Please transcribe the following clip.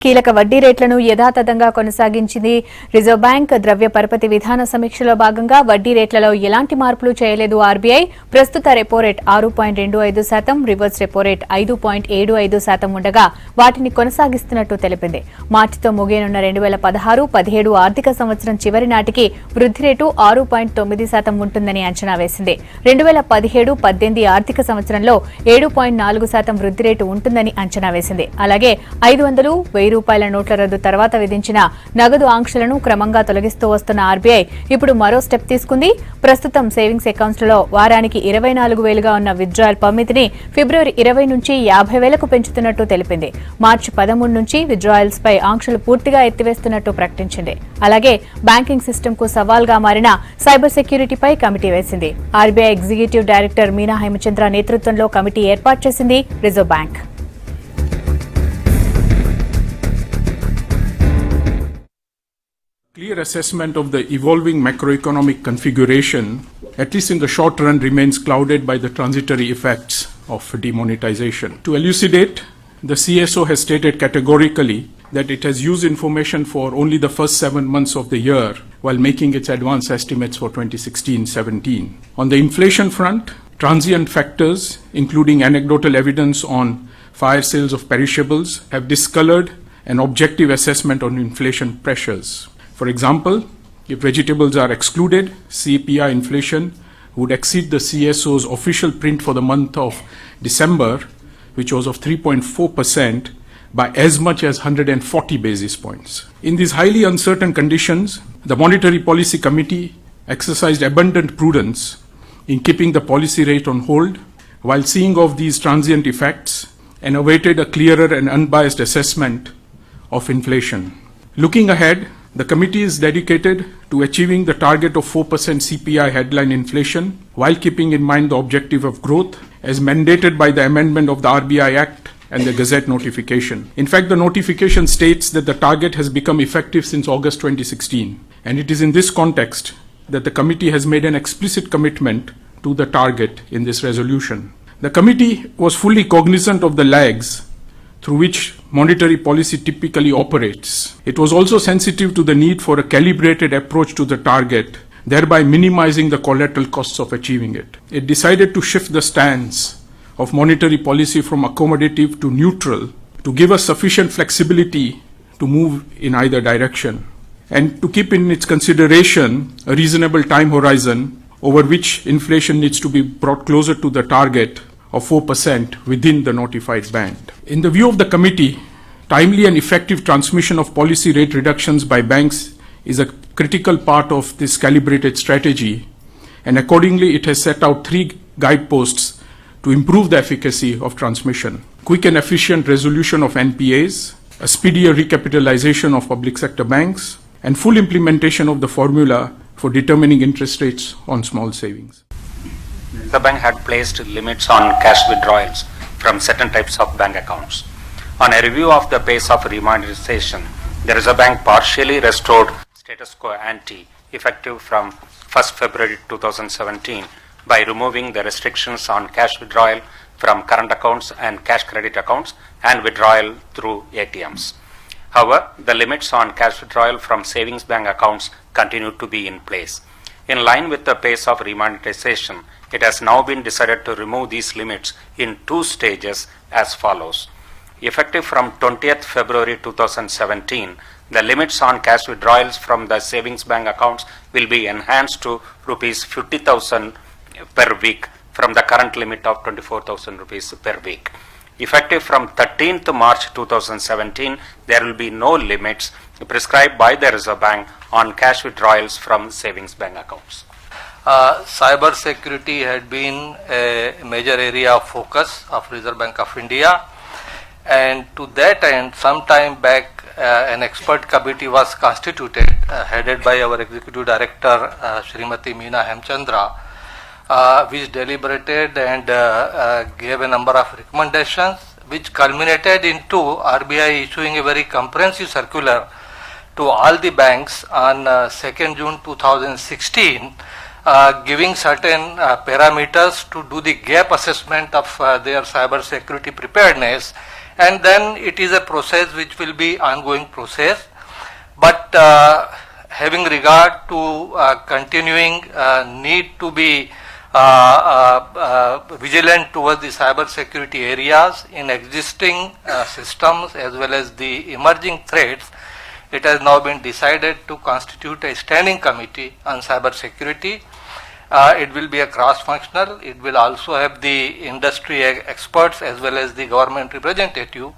కీలక వడ్డీ రేట్లను యథాతథంగా కొనసాగించింది. రిజర్వ్ బ్యాంక్ ద్రవ్య పరపతి విధాన సమీక్షలో భాగంగా వడ్డీ రేట్లలో ఎలాంటి మార్పులు చేయలేదు RBI. ప్రస్తుత repo rate 6.25%, reverse repo rate 5.75% ఉండగా వాటిని కొనసాగిస్తున్నట్టు తెలిపింది. మార్చితో ముగియనున్న 2016-17 ఆర్థిక సంవత్సరం చివరి నాటికి వృద్ధి రేటు 6.9% ఉంటుందని అంచనా వేసింది. 2017-18 ఆర్థిక సంవత్సరంలో 7.4% వృద్ధి రేటు ఉంటుందని అంచనా వేసింది. అలాగే 500, 1000 రూపాయల నోట్ల రద్దు తర్వాత విధించిన నగదు ఆంక్షలను క్రమంగా తొలగిస్తూ వస్తున్న RBI ఇప్పుడు మరో స్టెప్ తీసుకుంది. ప్రస్తుతం సేవింగ్స్ అకౌంట్స్లలో వారానికి 24,000గా ఉన్న విత్డ్రాయల్ పరిమితిని ఫిబ్రవరి 20 నుంచి 50,000కు పెంచుతున్నట్టు తెలిపింది. మార్చి 13 నుంచి విత్డ్రాయల్స్ పై ఆంక్షలు పూర్తిగా ఎత్తివేస్తున్నట్టు ప్రకటించింది. అలాగే బ్యాంకింగ్ సిస్టమ్ కు సవాల్గా మారిన సైబర్ సెక్యూరిటీపై కమిటీ వేసింది. RBI executive director Meena Hemachandra నేతృత్వంలో కమిటీ ఏర్పాటు చేసింది reserve bank. Clear assessment of the evolving macroeconomic configuration, at least in the short run, remains clouded by the transitory effects of demonetization. To elucidate, the CSO has stated categorically that it has used information for only the first 7 months of the year while making its advance estimates for 2016-17. On the inflation front, transient factors, including anecdotal evidence on fire sales of perishables, have discolored an objective assessment on inflation pressures. For example, if vegetables are excluded, CPI inflation would exceed the CSO's official print for the month of December, which was of 3.4%, by as much as 140 basis points. In these highly uncertain conditions, the Monetary Policy Committee exercised abundant prudence in keeping the policy rate on hold while seeing off these transient effects and awaited a clearer and unbiased assessment of inflation. Looking ahead, the committee is dedicated to achieving the target of 4% CPI headline inflation while keeping in mind the objective of growth as mandated by the amendment of the RBI Act and the Gazette notification. In fact, the notification states that the target has become effective since August 2016, and it is in this context that the committee has made an explicit commitment to the target in this resolution. The committee was fully cognizant of the lags through which monetary policy typically operates. It was also sensitive to the need for a calibrated approach to the target, thereby minimizing the collateral costs of achieving it. It decided to shift the stance of monetary policy from accommodative to neutral to give us sufficient flexibility to move in either direction, and to keep in its consideration a reasonable time horizon over which inflation needs to be brought closer to the target of 4% within the notified band. In the view of the committee, timely and effective transmission of policy rate reductions by banks is a critical part of this calibrated strategy, and accordingly it has set out 3 guideposts to improve the efficacy of transmission: quick and efficient resolution of NPAs, a speedier recapitalization of public sector banks, and full implementation of the formula for determining interest rates on small savings. The bank had placed limits on cash withdrawals from certain types of bank accounts. On a review of the pace of remonetization, the Reserve Bank partially restored status quo ante effective from 1st February 2017 by removing the restrictions on cash withdrawal from current accounts and cash credit accounts and withdrawal through ATMs. However, the limits on cash withdrawal from savings bank accounts continue to be in place. In line with the pace of remonetization, it has now been decided to remove these limits in 2 stages as follows. Effective from 20th February 2017, the limits on cash withdrawals from the savings bank accounts will be enhanced to rupees 50,000 per week from the current limit of 24,000 rupees per week. Effective from 13th March 2017, there will be no limits prescribed by the Reserve Bank on cash withdrawals from savings bank accounts. Cyber security had been a major area of focus of Reserve Bank of India, and to that end, some time back, an expert committee was constituted, headed by our Executive Director, Srimati Meena Hemchandra, which deliberated and gave a number of recommendations, which culminated into RBI issuing a very comprehensive circular to all the banks on 2nd June 2016, giving certain parameters to do the gap assessment of their cyber security preparedness and then it is a process which will be ongoing process. But having regard to continuing need to be vigilant towards the cyber security areas in existing systems as well as the emerging threats, it has now been decided to constitute a standing committee on cyber security. It will be a cross-functional. It will also have the industry experts as well as the government representative,